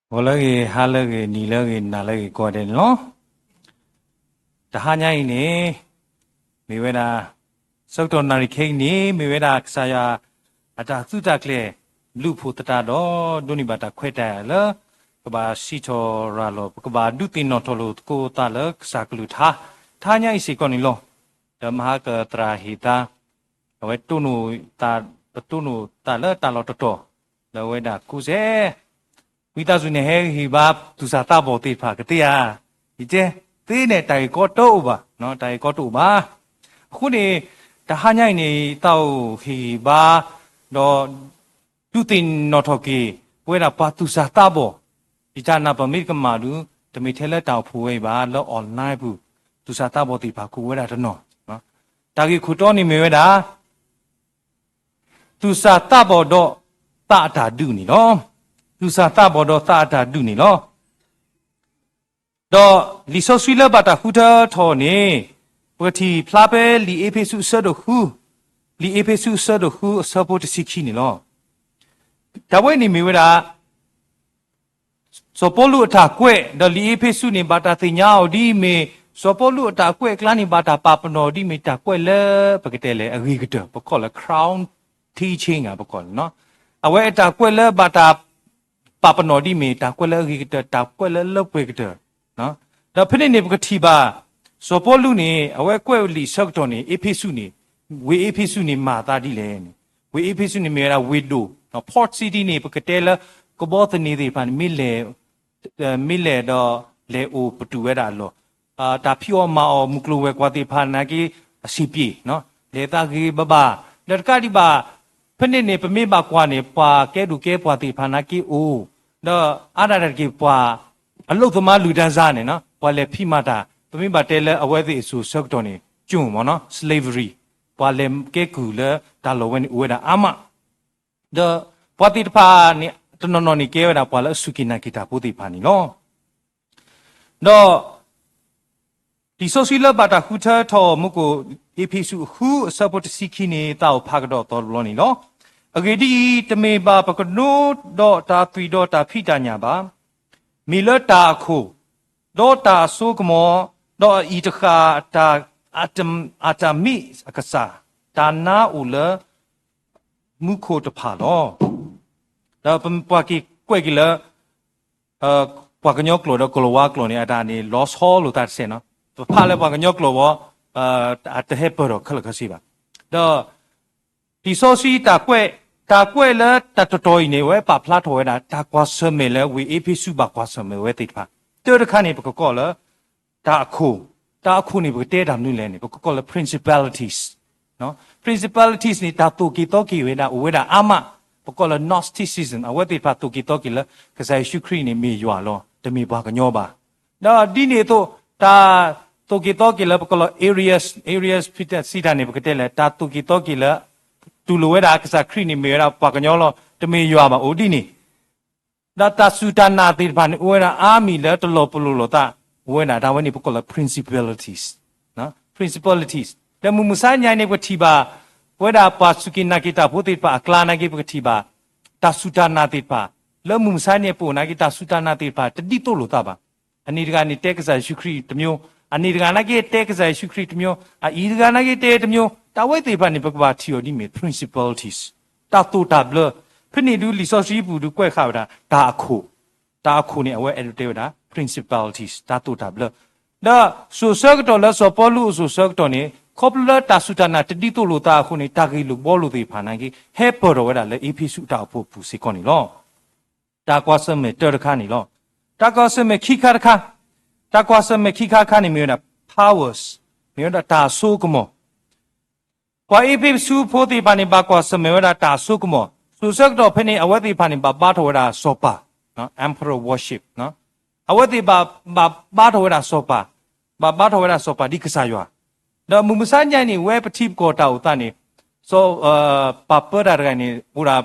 我那个哈那个你那个哪那个过的咯？这哈伢呢？没为啦，收到哪里去呢？没为啦，saya ada sudah kle lupu tetado duni bata kweta le keba sito ralo keba dutin notolo ko ta le saklu tha nya isi ko ni lo de maha ke trahita we tunu ta le ta lo to le we da ku se မိသားစုနဲ့ဟဲဟိဘာသူစားတဘောတိဖာကတိယာဒီကျဲသေးနဲ့တိုင်ကောတော့ပါနော်တိုင်ကောတော့ပါအခုနေတဟညိုင်နေတော့ဟိဘာတော့တူတင်နော်ထော်ကေဝဲတာပါသူစားတဘောဒီချာနာပမိကမာလူတမိထဲလက်တောက်ဖူဝဲပါလောအွန်လိုင်းဘူးသူစားတဘောတိဖာကူဝဲတာတော့နော်တာကြီးခုတော့နေမြဲတာသူစားတဘောတော့တာတာဒုနီနော်သူစားတဘောတော့သာတာဒုနီနော်တော့လီဆိုဆွီလဘတာဟူတာထော်နေဝတီဖလာပဲလီအေဖေဆုဆဒဟူလီအေဖေဆုဆဒဟူဆပ်ပိုတ်စီခီနီနော်ဒါဝဲနေမီဝဲတာစောပိုလူအထာကွဲ့တော့လီအေဖေဆုနေဘာတာတင်ညာအော်ဒီမေစောပိုလူအထာကွဲ့ကလန်နေဘာတာပါပနော်ဒီမေတာကွဲ့လဲပကတဲ့လဲအဂီကတပကောလဲ crown teaching อ่ะပကောနော်အဝဲအထာကွဲ့လဲဘာတာปาปนอดีเมตาကွက်လဲဂီကတာကွက်လဲလောက်ွေကတာနော်ဒါဖိနေနေပကတိပါစောပေါ်လူနေအဝဲကွက်လီဆောက်တော်နေအေဖိစုနေဝေအေဖိစုနေမာတာဒီလဲဝေအေဖိစုနေမေရာဝေဒိုနော် port city နေပကတဲလကဘောတနေဒီဖန်မီလေတော့လေအိုပတူဝဲတာလောဒါဖြောမာအောမုကလိုဝဲကွာတိဖာနာကီအစီပြေနော်လေတာကီဘဘလက်ကတိပါဖိနေပမေပါကွာနေပါကဲဒူကဲပွားတိဖာနာကီအိုတော့အားရကေပွာအလုတ်သမားလူတန်းစားနေနော်ပွာလေဖိမတာပမိပါတဲလဲအဝဲသိအဆူဆောက်တော်နေကျွန်းမောနော် slavery ပွာလေကဲကူလဲဒါလောဝဲနေဝဲတာအမတော့ပွာတိတဖာနေတနော်နော်နေကဲဝဲတာပွာလဲစုကိနာကိတာပုတိဖာနေနော်တော့ဒီဆိုစီလဘတာခူတာထောမကိုအေဖီစုဟူဆပ်ပိုတ်စီခိနေတောက်ဖာကတော့တော်လို့နေနော်အဂေဒီတမေပါပကနိုတော့တာသွီတော့တာဖိတာညာပါမီလတာခုတော့တာဆုကမောတော့ဤတခါတာအတမီအကစားတာနာဦးလမုခိုတဖာတော့ဒါပပွားကီကွဲကီလပွားကညောကလောတော့ကလောဝါကလောနေအတာနေ loss hall လို့တာဆင်နော်ဖာလဲပွားကညောကလောဝအတဟေပရောခလခစီပါတော့ဒီဆိုစီတာကွဲတာကွဲလဲတတတော်နေဝဲပါဖလာထော်ဝဲတာကွာဆမဲလဲဝေအေဖိစုပါကွာဆမဲဝဲတိတ်ပါတော်တခါနေပကကောလဲတာအခုနေပကတဲတာနုလဲနေပကကောလဲ principalities နော် principalities နေတာတူကီတော့ကီဝဲတာဝဲတာအမပကောလဲ gnosticism အဝဲတိတ်ပါတူကီတော့ကီလဲကစားရှုခရီနေမေရွာလောတမေဘာကညောပါတော့ဒီနေတော့တာတူကီတော့ကီလဲပကောလဲ areas ဖြစ်တဲ့စီတာနေပကတဲလဲတာတူကီတော့ကီလဲတူလိုဝဲတာကစားခရီနေမေရာပါကညောလောတမေရွာပါအိုဒီနေဒါတာဆူတနာတိဘာနေဝဲတာအာမီလဲတလောပလိုလောတာဝဲနာဒါဝဲနေပကောလဲ principalities နော် principalities တမမဆိုင်ညာနေပတိပါဝဲတာပါစုကိနာကိတာဘုတိပါအကလာနာကိပတိပါတာဆူတနာတိပါလဲမမဆိုင်နေပိုနာကိတာဆူတနာတိပါတတိတိုလိုတာပါအနိဒကနေတက်ကစားရှုခရီတမျိုးအနိဒကနာကိတက်ကစားရှုခရီတမျိုးအီဒကနာကိတဲတမျိုးတာဝဲတိပါနေပကပါတီယိုဒီမေ principalities တာတူတာဘလဖိနေဒူလီဆိုစီဘူးဒူကွဲခါတာဒါအခုနေအဝဲအဲ့လိုတဲတာ principalities တာတူတာဘလဒါဆိုဆောက်တော်လဲဆိုပေါ်လူဆိုဆောက်တော်နေခေါပလတာဆူတနာတတိတိုလိုတာအခုနေတာဂီလူဘောလူသေးဖာနိုင်ကြီးဟဲပေါ်တော်ဝဲတာလဲအေဖီစုတာဖို့ပူစီကောနေလောတာကွာစမဲတော်တခါနေလောတာကွာစမဲခိခါတခါတာကွာစမဲခိခါခါနေမျိုးတာ powers မျိုးတာဆိုကမောကွာအေဖီစုဖို့တိပါနေပါကွာစမဲဝဲတာဆိုကမောဆူဆောက်တော်ဖိနေအဝဲတိဖာနေပါပါတော်ဝဲတာစောပါနော် emperor worship နော်အဝဲတိပါတော်ဝဲတာစောပါပါတော်ဝဲတာစောပါဒီကစားရွာတော့မူမစညိုင်နေဝဲပတိကောတာဥတနေဆိုပပရရကနေဥရာ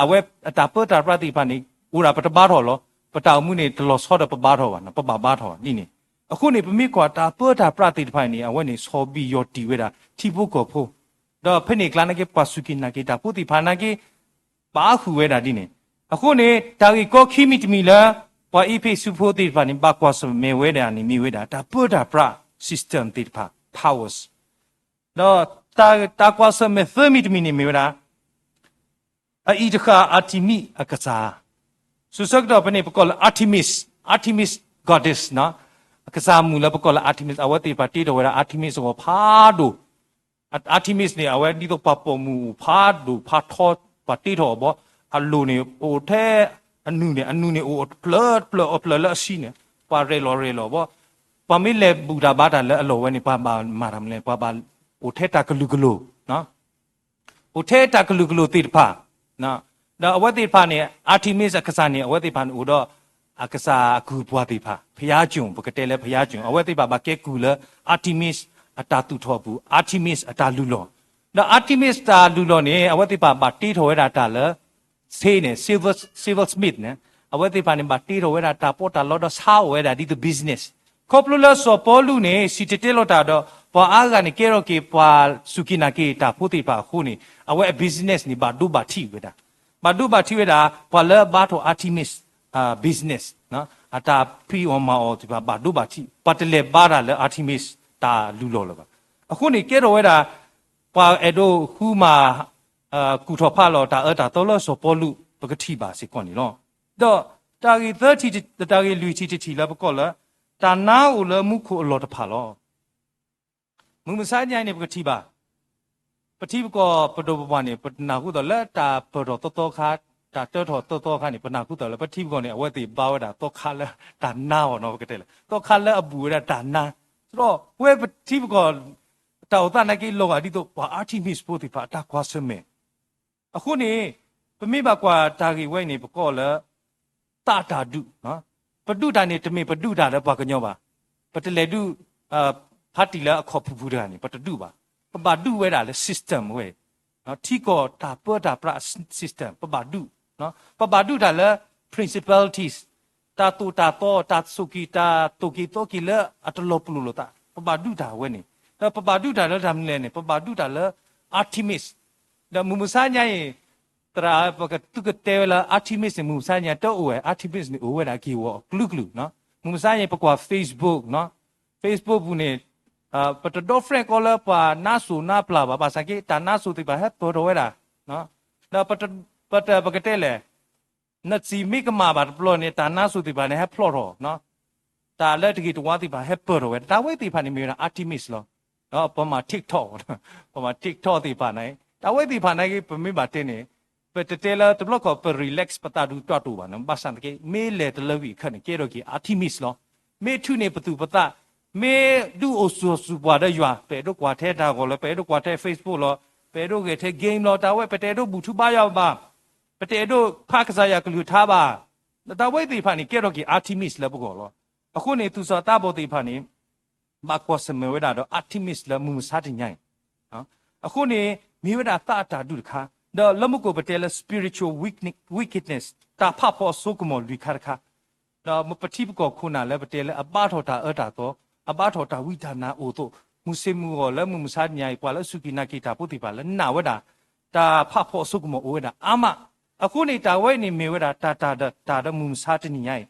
အဝဲအတာပတာပတိဖာနေဥရာပတပါတော်လောပတောင်မှုနေဒလောဆောတဲ့ပပါတော်ပါနော်ပပါတော်နိနေအခုနေပမိကွာတာပတာပတိဖိုင်နေအဝဲနေဆောဘီယောတီဝဲတာတိဖို့ကောဖို့တော့ဖိနေကလနာကေပစုကိနာကေတာပုတိဖာနာကေပါခုဝဲတာဒီနေ အခုနေတာဂီကိုခိမီတမီလာပွာအီဖေစုဖို့တိဖာနေဘကွာစမေဝဲတာနေမိဝဲတာဒါပုတာပရ system တိဖာ powers တော့တာကွာစမေသမီတမီနေမိဝဲတာအီတခါအတီမီအကစားစုစကတော့ဘယ်နေပကော Artemis goddess နော်အကစားမူလပကော Artemis အဝတိပါတီတော်ဝဲတာ Artemis ကိုဖာဒို Artemis နေအဝဲဒီတော့ပပမူဖာဒိုဖာထောပါတီတော်ဘောအလူနေအိုထဲအနုနေအိုပလတ်ရှိနေပါရဲလောဘောပမီလေဘူဒါဘာတာလဲအလောဝဲနေပါမာရမလဲပါအိုထဲတာကလူနော်အိုထဲတာကလူတိဖာနော်ဒါအဝတိဖာနေအာတီမစ်အကစားနေအဝတိဖာအိုတော့အကစားကူပွားတိဖာဖျားကျုံပကတဲလဲဖျားကျုံအဝတိဖာဘာကဲကူလဲအာတီမစ်အတာတူထောဘူးအာတီမစ်အတာလူလောဒါအာတီမစ်တာလူလောနေအဝတိဖာဘာတီထောဝဲတာတာလဲဆေးနေ silver smith နေအဝတိဖာနေဘာတီထောဝဲတာတာပေါ်တာလောတော့ဆောက်ဝဲတာဒီ business ခေါပလူလဆောပေါ်လူနေစီတေလောတာတော့ပွာအားကနေကေရောကေပွာစုကိနာကေတာဖို့တိဖာခုနေအဝဲ business နေဘာဒူဘာတီဝဲတာဘာဒူဘာတီဝဲတာပွာလဲဘာထောအာတီမစ်business နော်အတာဖီအော်မာအော်ဒီဘာဒူဘာတီပတ်လေဘာရလဲအာတီမစ်တာလူလောလပါအခုနေကေရောဝဲတာပွာအဲ့တို့ခူမာကူထောဖာလောတာတာတော်လောဆောပေါ်လူပကတိပါစေကွန်နီလောတော့တာဂီ30တာဂီလူချီလာပကောလာတာနာဦးလမှုခိုအလောတဖာလောမုံမစားညိုင်းနေပကတိပါပတိပကောပဒိုပပနေပနာခုတော့လက်တာပဒိုတောခါတာတောခါနေပနာခုတော့လက်ပတိပကောနေအဝဲတိပါဝတာတောခါလက်တာနာဝနော်ပကတဲ့လေတောခါလက်အပူရတာနာဆိုတော့ဝဲပတိပကောတောတာနကိလောကဒီတော့ဘာအာတီမစ်ပိုတိပါတာကွာစမဲအခုနေပမိဘကွာတာဂီဝဲနေပကောလတာဒုနော်ပဒုတာနေတမေပဒုတာလည်းဘာကညောပါပတလေဒုဖတ်တီလာအခေါ်ဖူဖူတာနေပတဒုပါပဒုဝဲတာလေ system ဝဲနော်ထီကောတာပေါ်တာပရ system ပဒုနော်ပဒုတာလေ principalities တာတူတာတော့တာစုကီတာတူကီတိုကီလေအတလောပလူလတာပဒုတာဝဲနေပဒုတာလည်းทำလဲနေပဒုတာလေ Artemis ဒါမူမဆာညာရင်တရာပကတုကတဲလာ Artemis မူမဆာညာတော့ဝဲ Artemis နေဝဲတာကီဝကလူနော်မူမဆာညာပကွာ Facebook နော် Facebook ဘူးနေပတတော့ friend ကောလာပါနာဆူနာပလာပါစကေတာနာဆူတိပါဟက်ပေါ်တော့ဝဲတာနော်ဒါပကတဲလေနတ်စီမိကမာပါပလောနေတာနာဆူတိပါနေဟက်ဖလော်တော့နော်တာလက်တကီတဝါတိပါဟက်ပေါ်တော့ဝဲတာဝဲတိပါနေမြေတာ Artemis လောနော်ပမာ TikTok တိပါနိုင်တာဝဲတိပါနိုင်ကပမိပါတင်းနေပတတဲလာတဘလကပ relax ပတာဒူတွတ်တူပါနော်ဘာစံတကေမေလေတလဝီခနဲ့ကေရောကီ Artemis လောမေထုနေပတူပတာမေဒူအိုဆူဆူပွားတဲ့ရွာပဲတို့ကွာထဲတာကိုလည်းပဲတို့ကွာထဲ Facebook လောပဲတို့ကထဲ game လောတာဝဲပတဲတို့ဘူထူပါရောက်ပါပတဲတို့ဖာကစားရကလူထားပါတာဝဲတိဖာနေကေရောကီ Artemis လပကောလောအခုနေသူစောတာဘောတိဖာနေမကွာစမေဝဒါတော့ Artemis လမူစားတင်ညိုင်နော်အခုနေမိဝဒါတာဒုခါတော့လမှုကိုပတဲလ spiritual wickedness တာဖဖို့ဆုကမောလူခါခါတော့မပတိပကောခုနာလည်းပတဲလအပထောတာတော့အဘထောတာဝိဒါနာအိုတို့မုစေမူကိုလည်းမူစားညိုင်ပွာလည်းစုကိနာကိတာပုတိပါလည်းနာဝဒါတာဖဖို့ဆုကမောအိုဝဒါအာမအခုနေတာဝဲနေမေဝဒါတာမူစားတညိုင်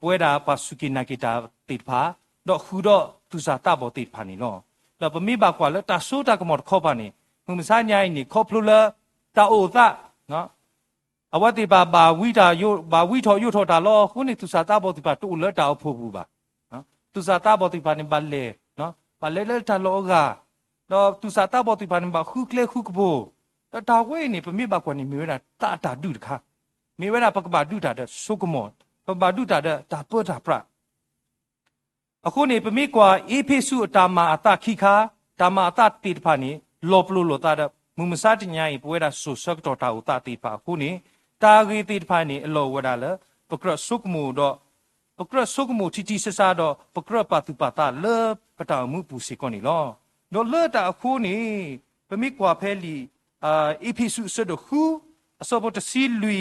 ပွဲတာပါစုကိနာကိတာတိဖာတော့ခူတော့သူစားတာဘောတိဖာနေလောတော့ပမိဘကွာလည်းတာဆိုတာကမောခေါပါနေမူစားညိုင်နေခေါပလူလာတာအိုသနော်အဝတိပါဝိထောယုထောတာလောခုနေသူစားတာဘောတိပါတူလတာအဖို့ဘူးပါနော်သူစားတာဘောတိပါနေပါလေနော်ပါလေလေတာလောကတော့သူစားတာဘောတိပါနေပါခုကလေခုကဘိုတာဝဲနေပမိဘကွာနေမြေဝဲတာဒုတခါမြေဝဲပကပါဒုတာတဲ့ဆုကမောပပါဒုတာတဲ့တာပေါ်တာပရအခုနေပမိကွာအေဖေစုအတာမာအတခိခာတာမာအတတိတဖာနေလောပလိုတာတဲ့မူမစားတညာဤပွဲတာဆုဆက်တော်တာဥတတိဖာခုနေတာဂီတိတဖာနေအလောဝဒါလပကရဆုကမူတော့ပကရဆုကမူတီဆဆာတော့ပကရပတုပတာလေပတာမှုပူစီကောနီလောတော့လေတာခုနေပမိကွာဖဲလီအေဖေစုဆဒခုအစောဘတစီလူ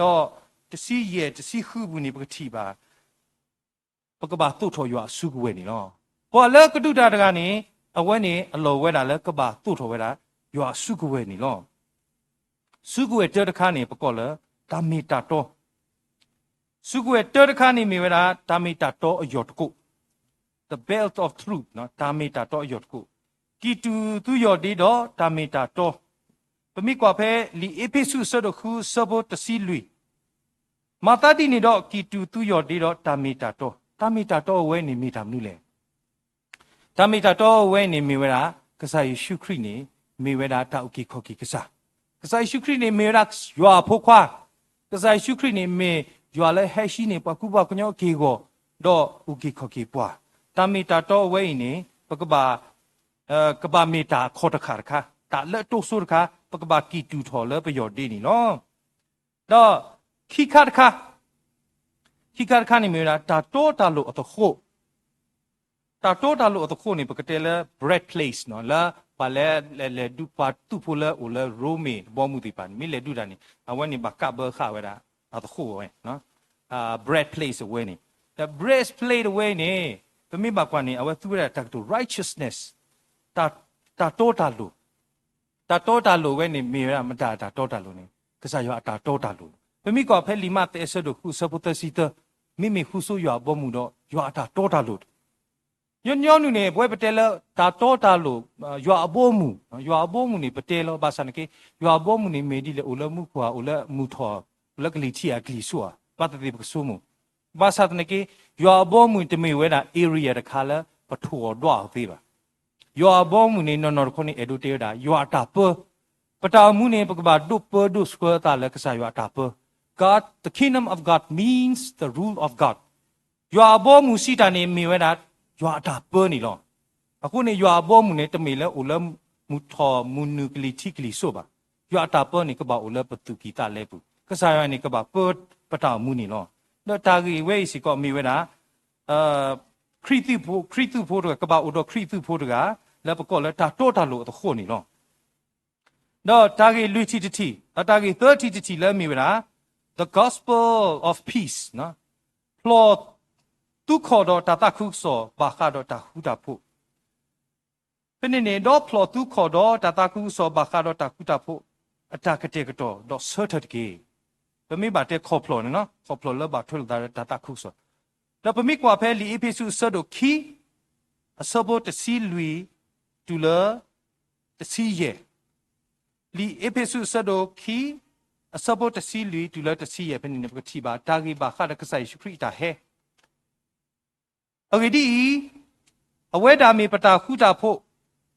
တော့တစီရဲ့တစီခုဘူးနေပကတိပါပကဘာတုထောရွာစုကဝဲနေလောပေါ်လေကတုတာတကနေအဝဲနေအလောဝဲတာလေကဘာတုထောဝဲတာရွာစုကဝဲနေလောစုကဝဲတဲတခါနေပကောလေတာမီတာတော့ สุกเวเตอร์คานิมีเวลาตามิตาโตอยอดกุ the belt of truth เนาะตามิตาโตอยอดกุกีตูตุยอดีดอตามิตาโตปมิกว่าเพลีเอพิสุสดคูสบตสีลุยมาตาดีนี่ดอกีตูตุยอดีดอตามิตาโตเวนี่มีทำนู่นเลยตามิตาโตเวนี่มีเวลากษัตริย์ชุครีนี่มีเวลาตาอุกิขอกิกษัตริย์ชุครีนี่มีรักยัวพกว่ากษัตริย์ชุครีนี่มียัวเลยให้ชีนี่ปะกุบะกุญยอกีโกดออุกิขอกิปัวตามิตาโตเวนี่ปะกบะกบะเมตาขอตะขาค่ะตาเลตุสุรค่ะปะกบะกีตูทอเลประโยชน์ดีนี่เนาะดอขี้ขาดค่ะนี่มีเวลาตาโตตาโลอตโคตาโตตาโลอตโคนี่ปะกะเตเล bread place เนาะละปะเลดูปาตุโพเลโอเลโรเมบ่มุติปันมีเลดูดานี่อวันนี้บักกะเบอร์ค่ะเวลาอตโคเว้เนาะbread place เว้นี่ the bread place เว้นี่ปะมีบักกว่านี่เอาไว้ตุเรตักตุ righteousness ตาโตตาโลเว้นี่มีเวลามันตาโตตาโลนี่กษัตริย์ยอตาโตตาโลปะมีก็เพลิมาเตเสดุคุสปุตสิตมิคุสุยอบ่มุดอยอตาโตตาโลย้อนนู่นเนี่ยบวยปเตลตาโตตาโลยัวอบ่มุนี่ปเตลบาสันเกยัวอบ่มุนี่เมดิเลอุลมุขวาอุลมุทออุลกลิทีอะกลิซัวปะตติบกซุมุบาสัตนเกยัวอบ่มุตเมเวนะเอเรียตะคาละปะทัวดวะติบายัวอบ่มุนี่นอนๆคนนี่เอดูเตดายัวตาเปปะตามุนี่ปะกบาดุเปดุสกวตาละกษายัวตาเป God the kingdom of God means the rule of God ยัวอบ่มุสิตานี่มีเวนะยัวตาเปนี่ลอအခုနေရွာဘောမှုနဲ့တမေလဲအိုလဲမူထော်မူနူကလီတိကလီဆိုပါရွာတာပေါ်နေကပါအိုလဲပတူကီတာလဲဘူးကစားရနေကပါပတ်ပတာမှုနေလောတော့တာဂီဝဲစီကောမီဝဲတာခရီတုဖို့ကပါအိုတော့ခရီတုဖို့ကလဲပကောလဲတာတော့တာလို့တော့ခိုနေလောတော့တာဂီလူတီတီတာဂီ30တီလဲမီဝဲတာ the gospel of peace နော် plot ตุขอดอตาตะคุสอบาคาดอตาหุตาพุเป็นเนี่ยดอพลอตุขอดอตาตะคุสอบาคาดอตาหุตาพุอัตากะเตกะดอดอเซอร์ทเกปะมิบาเตขอพลอเนาะขอพลอเลบาทุลตาตะคุสแล้วปะมิกว่าเพลีเอพิสุสะดอคีอสบอตซีลุยตุเลตซีเยลีเอพิสุสะดอคีอสบอตซีลุยตุเลตซีเยเป็นเนี่ยปะทีบาตากีบาคาดะกะไซชุคริตาเฮโอเคดีเอาไว้ดามีปตาคูตาโพ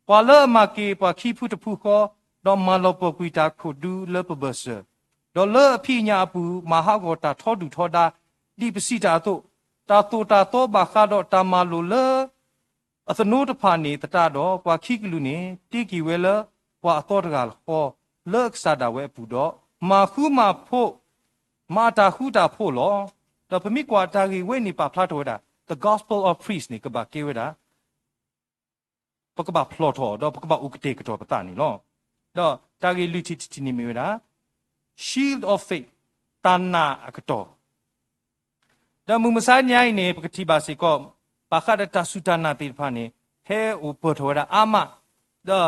ปาเลมาเกปาคีพุตพุก็ดอมมาลปกุยตาคุดูเลปเบสดอเลพี่ญาปูมหากตาทอดูทอดาดีปสิตาโตตาโตบาคาดอตามาลุเลอัตโนตพานีตตาดอปาคีกลุเนติกิเวลปาตอดกาลโอเลิกซาดาเวปูดอมาคูมาโพมาตาคูตาโพลอดอพมิกว่าตากีเวนิปาพลาโตดาthe gospel of priest นี่ก็บาเกวดาปกบาพลอทอดอปกบาอุกเตกตอปตานี่ลอดอตาเกลุติตินี่มีเวดา shield of faith ตานาอกตอดอมุมซาญายนี่ปกติบาสิก็ปาคาดตาสุตานาติพานี่เฮอุปทวดาอามาดอ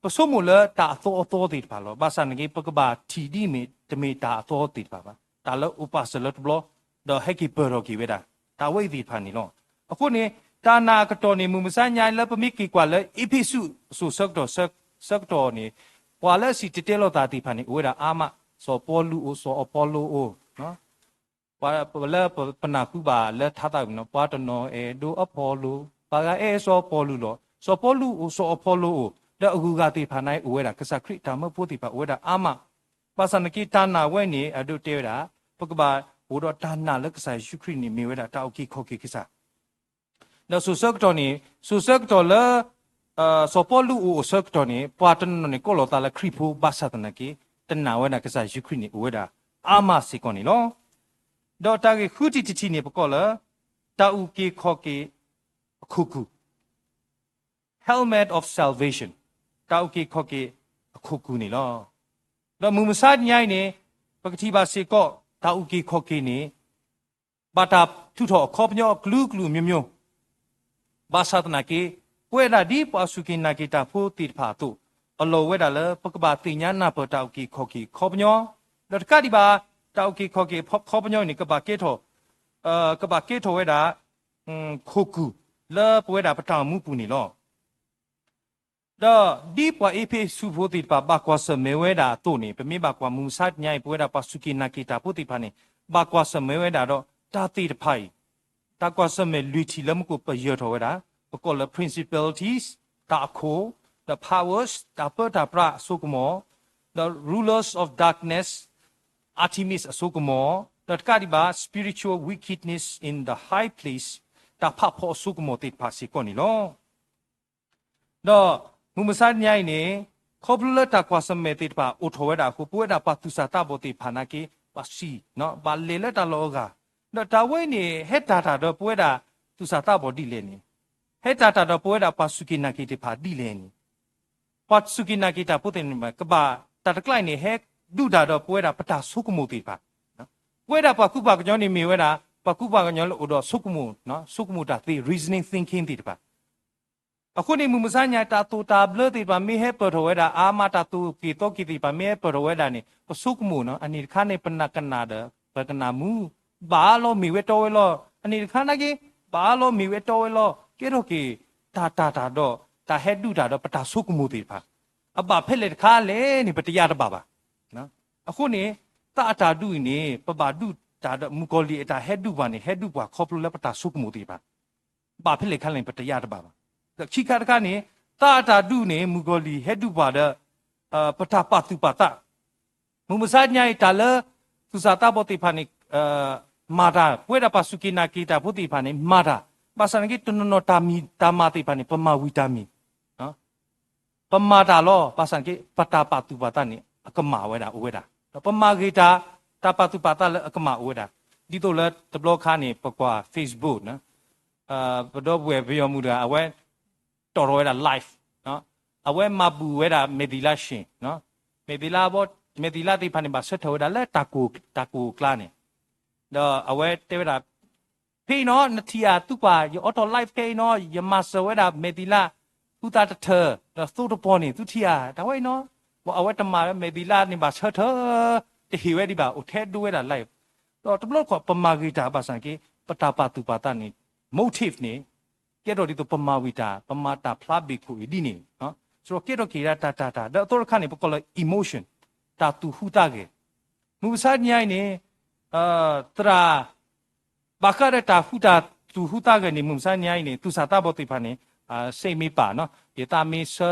ปสมุเลตาโตโตติพาลอบาสันเกปกบาทีดีมีตเมตาโตติพาบาตาลอุปาสลตบลอดอเฮกิเปโรกิเวดาตาเวดีพานี่ลอအခုနေတာနာကတော်နေမူမစညာလပမိကီကွာလေအဖိစုစုဆက်တော်နေပွာလဲစီတတဲလောတာတိဖာနေဝေရာအာမစောပေါ်လူအိုစောအပေါ်လူအိုနော်ပွာလဲပနာခုပါလဲထားတာနော်ပွာတနော်အဲဒိုအပေါ်လူပါကအဲစောပေါ်လူလောစောပေါ်လူအိုစောအပေါ်လူအိုတဲ့အခုကတိဖာနိုင်ဝေရာကစခရစ်တာမဖို့တိဖာဝေရာအာမပါစနကိတာနာဝဲနေအဒုတဲရာပကပါဘိုတော့တာနာလက်ကစားရှုခရစ်နေမြေဝဲတာတာအိုကိခေါကိကိစားနော်ဆူဆက်တော်လဲစောပေါ်လူအိုဆက်တော်နေပွာတနနေကောလောတာလခရစ်ဖို့ဘာသာတနကိတနာဝဲနာကစားရှုခရစ်နေဝဲတာအာမစီကောနေလောဒေါ်တာကိခုတီတီနေပကောလတာအိုကိခေါကိအခုခု helmet of salvation တာအိုကိခေါကိအခုခုနေလောတော့မူမဆာညိုင်းနေပကတိပါစေကောတာဥကိခောကိနေဘာတာထုထောခောပညောဂလူဂလူမြမျိုးဘာသာတနာကေပွေရာဒီပါစုကိနာကိတာဖိုတိဖာတုအလောဝဲတာလပကဘာတိညာနာပတာဥကိခောကိခောပညောတော့ကတိပါ ตาโอเคขอเกพอขอปญอยนี่กบาเกทอกบาเกทเวดาโคกูเลปเวดาปะตามุปูนี่ลอดอดีปว่าเอเพสุโพติปะบากวาสเมเวดาตัวนี่เป็นมีบากวามุสัดญายปเวดาปาสุกินากิตาพุติปานี่บากวาสเมเวดาดอตาติตไพตากวาสเมลุทิลมกุปะเยทเวดาปะกอล principalities ตาโค the powers ตาเปตาปราสุกโม the rulers of darkness Artemis အစိုးကမောတတ်ကဒီပါ spiritual wickedness in the high place တဖတ်ဖို့အစိုးကမောတိပါစီကောနီလောတော့မူမဆာညိုင်းနေခေါပလတာကွာစမေတိပါအိုထောဝဒါကိုပွေတာပါသူစာတဘောတိဖာနာကေပါစီနော်ဘာလေလက်တလောကတော့ဒါဝဲနေဟက်တာတာတော့ပွေတာသူစာတဘောတိလေနေဟက်တာတာတော့ပွေတာပါစုကိနာကေတိဖာတိလေနေပတ်စုကိနာကေတာပုတ်နေမှာကဘာတတ်ကလိုက်နေဟက်ဒုဒါတော့ပွေတာပတာဆုကမှုတိပါနော်ပွေတာပါကုပါကညောနေမီဝဲတာပါကုပါကညောလို့တော့ဆုကမှုနော်ဆုကမှုတာသိ reasoning thinking တိပါအခုနေမူမစညာတာတူတာဘလတိပါမိဟဲပတော်ဝဲတာအာမတာတူကီတော့ကီတိပါမိဟဲပတော်ဝဲတာနေပဆုကမှုနော်အနိခါနေပနကနာဒပကနာမူဘာလို့မိဝဲတော်ဝဲလို့အနိခါနာကေဘာလို့မိဝဲတော်ဝဲလို့ကေတော့ကေတာတော့တာဟဲဒူတာတော့ပတာဆုကမှုတိပါအဘဖက်လက်ခါလေနေပတရားတပါပါနော်အခုနေတာတာဒုနေပပဒုတာမူကောလီအတာဟက်ဒုပါနေဟက်ဒုပါခေါပလိုလက်ပတာဆုကမှုတိပါဘာဖြစ်လေခန့်လိုက်ပတရားတပါပါခိခါတကနေတာဒုနေမူကောလီဟက်ဒုပါတဲ့ပတာပတုပတာမူမဆာညိုင်တာလသူစာတာဘောတိဖာနေမာတာပွေတာပါစုကိနာကီတာဘုတိဖာနေမာတာပါစံကိတနနတာမီတာမာတိဖာနေပမာဝီတာမီနော်ပမာတာလောပါစံကိပတာပတုပတာနေအကမာဝဲတာဝဲတာပမာဂီတာတပတုပတာလအကမာဝဲတာဒီတော့လေတဘလခါနေပကွာ Facebook နော်ဘဒဘွေဘယောမူတာအဝဲတော်ရဲတာ live နော်အဝဲမပူဝဲတာမေဒီလာရှင်နော်မေဒီလာဘောမေဒီလာတိဖာနေပါဆက်ထော်တာလဲတာကူကလာနေတော့အဝဲတဲဝဲတာဖေးနော်နတီယာသူပါရအော်တို live ဖေးနော်ယမဆဝဲတာမေဒီလာသူတာတထတော့သူတပေါ်နေသူတီယာဒါဝဲနော်ဘောအဝဲတမာမေဒီလာနေပါဆက်ထော်တဟီဝဲဒီပါအိုထဲဒူဝဲတာ live တော့တဘလခေါ်ပမာဂီတာပါစံကေပတာပတူပါတာနေ motive နေကဲတော့ဒီတော့ပမာဝီတာပမာတာဖလာဘီကိုဒီနေနော်ဆိုတော့ကဲတော့ကေရတာတော့ခါနေပကောလ emotion တာတူဟူတာကေမူဆာညိုင်းနေတရာဘာခရတာဟူတာတူဟူတာကေနေမူဆာညိုင်းနေသူစာတာဘောတိဖာနေစိတ်မေးပါနော်ယတာမေဆာ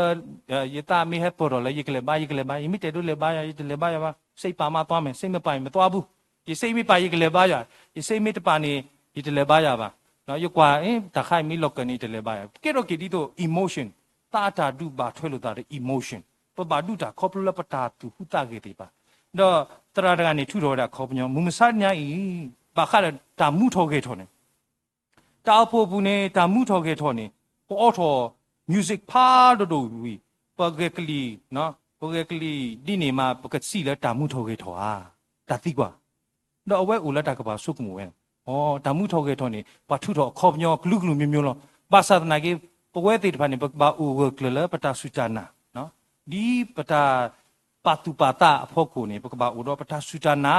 ယတာမေဟပေါ်လေယကလေဘာယမိတဲဒူလေဘာယလေဘာယဘာစိတ်ပါမသွားမယ်စိတ်မပိုင်မသွားဘူးဒီစိတ်မေးပါယကလေဘာယဒီစိတ်မေးတပါနေဒီတလေဘာယပါနော်ယကွာတခိုင်မီလောက်ကနေတလေဘာယကဲတော့ကေဒီတော့ emotion တာဒူဘာထွဲလို့တာ emotion ပဘာဒူတာခေါပလပတာတူဟူတာကေတိပါတော့တရာတကနေထူတော်တာခေါပညောမူမဆာညာဤဘာခရတာမှုထောကေထောနေတာအဖို့ဘူးနေတာမှုထောကေထောနေအော်ထော music ဖာတို့ဝီပဂက်ကလီနော်ပဂက်ကလီဒီနေမှာပကစီလဲတာမှုထောကေထောဟာတာတိကွာတော့အဝဲဦးလက်တာကပါစုကမှုဝဲတာမှုထောကေထောနေဘာထူထောခေါပညောဂလူဂလူမျိုးမျိုးလောဘာသာတနာကေပဝဲတိတဖာနေဘာဦးဝကလလပတာစုချနာနော်ဒီပတာပတုပတာအဖို့ကိုနေပကဘာဦးတော့ပတာစုချနာ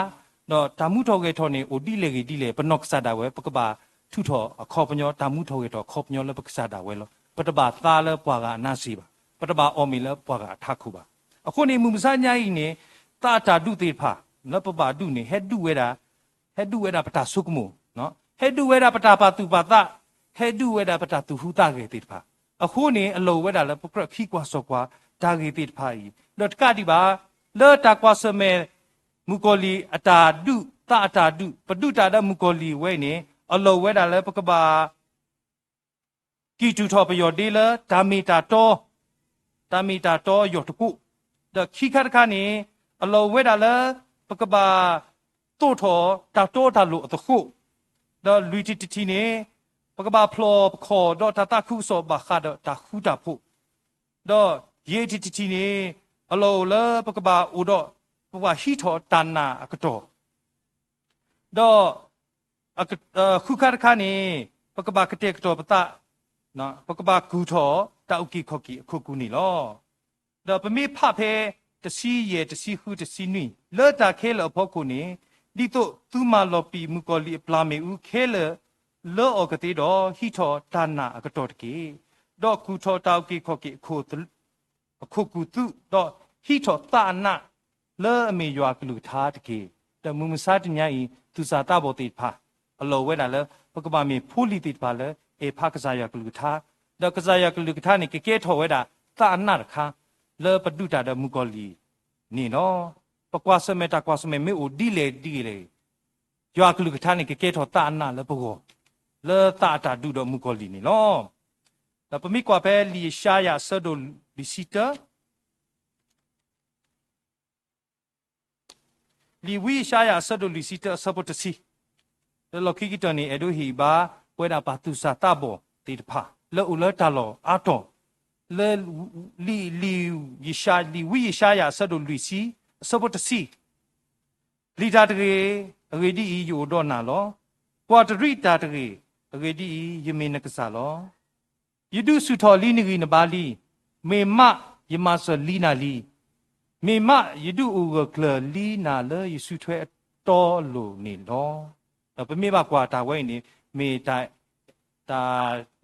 တော့တာမှုထောကေထောနေအိုဒီလေကေဒီလေပနော့ကဆာတာဝဲပကဘာထူထောခေါပညောတာမှုထောကေထောခေါပညောလပကဆာတာဝဲလောပတဘာသားလပွားကအနာစီပါပတဘာအော်မီလပွားကအထခုပါအခုနေမူမဆာညာကြီးနေတာတာဒုတေဖာလပပဒုနေဟက်ဒုဝဲတာပတာဆုကမှုနော်ဟက်ဒုဝဲတာပတာပါတူပါတာဟက်ဒုဝဲတာပတာတူဟူတာကေတေဖာအခုနေအလောဝဲတာလပကခီကွာဆောကွာဒါကေတေဖာဤတော့တကတိပါလောတာကွာဆမဲမူကိုလီအတာဒုတာအတာဒုပဒုတာဒမူကိုလီဝဲနေအလောဝဲတာလပကဘာကီတူထောပယောဒေလဒါမီတာတောယောတကုဒခိခတ်ခါနေအလောဝဲတာလပကဘာတိုးထောတာတိုးတာလို့တခုဒလူတီနေပကဘာဖလောခေါ်တော့တာခုဆောဘခါတော့တာခုတာဖို့တော့ယေတီနေအလောလပကဘာဥတော့ပကဘာဟီထောတန်နာအကတော့တော့ခုခတ်ခါနေပကဘာကတဲ့ကတော့ပတာနော်ပကဘာကူထောတောက်ကိခော့ကိအခုကူနီလောတော့ပမေဖဖဲတစီရဲ့တစီဟုတစီနွိလော်တာခဲလောဖို့ကိုနေ ဒီတော့သူမလော်ပီမူကောလီပလာမေဦးခဲလေလောအကတိတော့ဟီထောတာနာအကတော်တကေတော့ကူထောတောက်ကေခော့ကေခိုအခုကူသူတော့ဟီထောတာနာလဲအမေရွာကလူထားတကေတမူမစားတညာဤသူစာတဘောတိဖာအလောဝဲတာလဲပကပမေဖိုလီတိဖာလဲအေဖာကစားရကလူထားတော့ကစားရကလူထားနေကေထောဝဲတာတာနာတခါလဲပဒုတာတဲ့မူကောလီနေနော်ပကွာစမေတာကွာစမေမေအိုဒီလေရွာကလူကထားနေကေထောတာနာလဲပကောလဲတာတာဒုတော့မူကောလီနေနော်ဒါပမိကွာပဲလီရှာယာဆဒိုလီစီတာလီဝီရှာယာဆဒိုလီစီတာဆပ်တစီလော်ခိကီတနီအဒိုဟီဘာပွဲတာပါသူစာတဘောတေတဖာလောဥလတာလောအာတော်လေလီယရှာလီဝီရှာယာဆဒိုလီစီဆပ်တစီလီတာတကေအဂေဒီယိုဒေါနာလောကွာတရီတာတကေအဂေဒီယမေနကဆာလောယဒုစုထောလီနီဂီနပါလီမေမယမဆလီနာလီမေမယဒုဥဂကလလီနာလေယစုထွဲတော်လိုနေလောပမေဘကွာတာဝဲနေမေတာ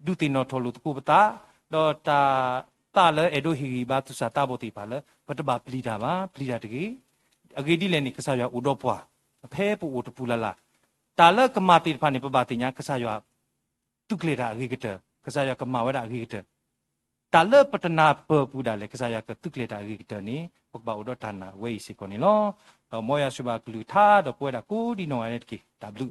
ဒုတိနောထောလိုတကူပတာတော့တာလေအဒိုဟီဘာသူစာတာဘောတိပါလေပတဘာပလီတာပါပလီတာတကေအဂေဒီလည်းနေကဆာရဥဒောပွားအဖဲပူတပူလာလာတာလေကမာတိဖာနေပပတိညာကဆာရတုကလေတာအဂေကတကဆာရကမာဝဲတာအဂေကတတာလေပတနာပပူဒါလေကဆာရကတုကလေတာအဂေကတနေပပဥဒောဌာနာဝဲစီကောနေလောမောယာစုဘာကလူသာတော့ပွဲတာကိုဒီနောရတဲ့ကေ W